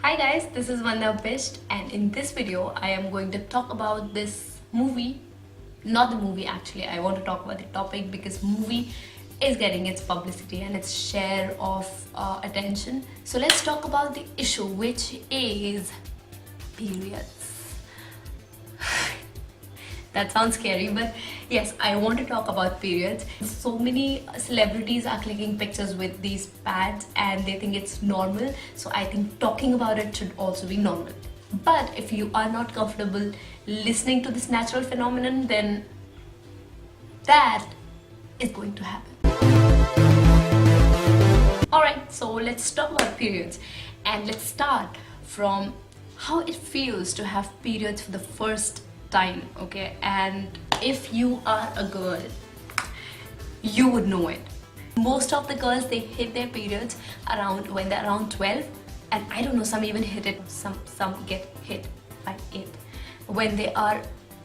Hi guys, this is Vandana Bisht, and in this video I am going to talk about this movie. Not the movie actually, I want to talk about the topic because movie is getting its publicity and its share of attention. So let's talk about the issue, which is periods. That sounds scary, but yes, I want to talk about periods. So many celebrities are clicking pictures with these pads and they think it's normal. So I think talking about it should also be normal. But if you are not comfortable listening to this natural phenomenon, then that is going to happen. Alright, so let's talk about periods. And let's start from how it feels to have periods for the first time, okay? And if you are a girl, you would know it. Most of the girls, they hit their periods around when they're around 12, and I don't know, some even hit it, some get hit by 8 when they are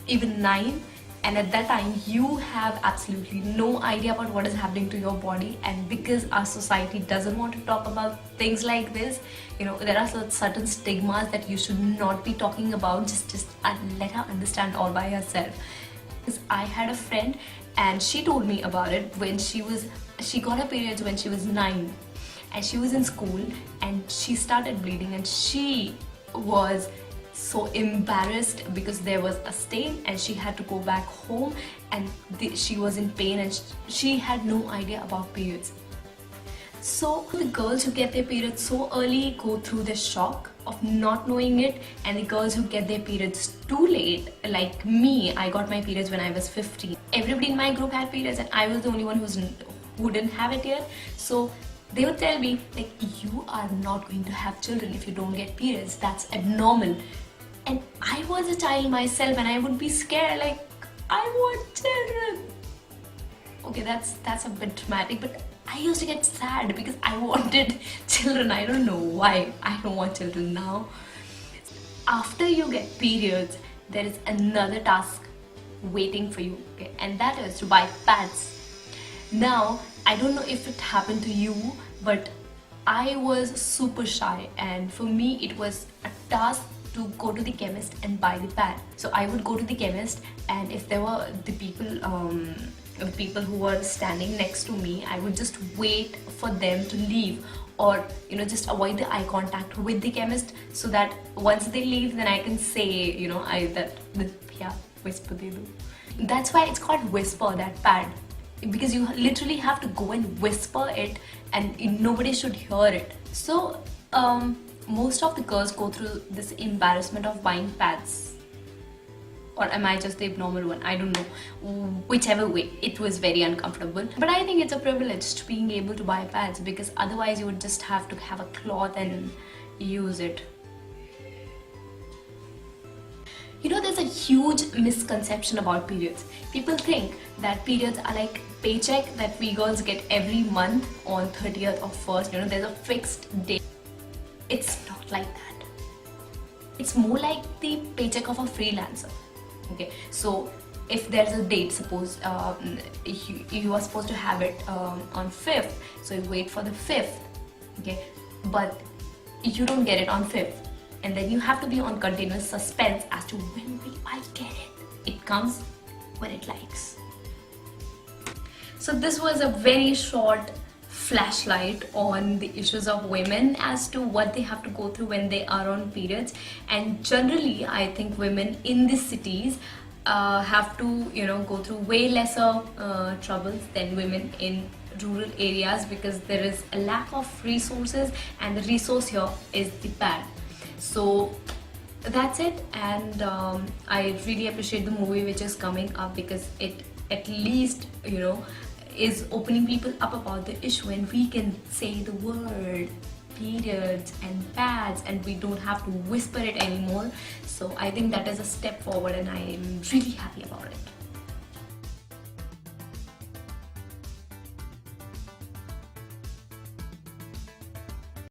even 9. And at that time you have absolutely no idea about what is happening to your body, and because our society doesn't want to talk about things like this, you know, there are certain stigmas that you should not be talking about. Just let her understand all by herself. Because I had a friend and she told me about it when she got her periods when she was 9, and she was in school and she started bleeding, and she was so embarrassed because there was a stain and she had to go back home, and she was in pain and she had no idea about periods. So the girls who get their periods so early go through the shock of not knowing it, and the girls who get their periods too late, like me, I got my periods when I was 15. Everybody in my group had periods and I was the only one who didn't have it yet. So they would tell me, like, you are not going to have children if you don't get periods. That's abnormal. And I was a child myself and I would be scared, like, I want children. Okay, that's a bit dramatic, but I used to get sad because I wanted children. I don't know why I don't want children now. After you get periods, there is another task waiting for you, okay? And that is to buy pads. Now, I don't know if it happened to you, but I was super shy, and for me it was a task to go to the chemist and buy the pad. So I would go to the chemist, and if there were the people who were standing next to me, I would just wait for them to leave, or you know, just avoid the eye contact with the chemist, so that once they leave, then I can say, you know, yeah, whisper they do. That's why it's called whisper, that pad, because you literally have to go and whisper it and nobody should hear it. So most of the girls go through this embarrassment of buying pads. Or am I just the abnormal one? I don't know. Whichever way, it was very uncomfortable. But I think it's a privilege to being able to buy pads, because otherwise you would just have to have a cloth and use it. You know, there's a huge misconception about periods. People think that periods are like paycheck that we girls get every month on 30th or 1st. You know, there's a fixed day. It's not like that. It's more like the paycheck of a freelancer. Okay, so if there's a date, suppose you are supposed to have it on 5th, so you wait for the 5th, okay, but you don't get it on 5th, and then you have to be on continuous suspense as to when will I get it. It comes when it likes. So this was a very short flashlight on the issues of women as to what they have to go through when they are on periods. And generally I think women in the cities have to, you know, go through way lesser troubles than women in rural areas, because there is a lack of resources, and the resource here is the pad. So that's it, and I really appreciate the movie which is coming up, because it at least, you know, is opening people up about the issue, and we can say the word periods and pads and we don't have to whisper it anymore. So I think that is a step forward, and I am really happy about it.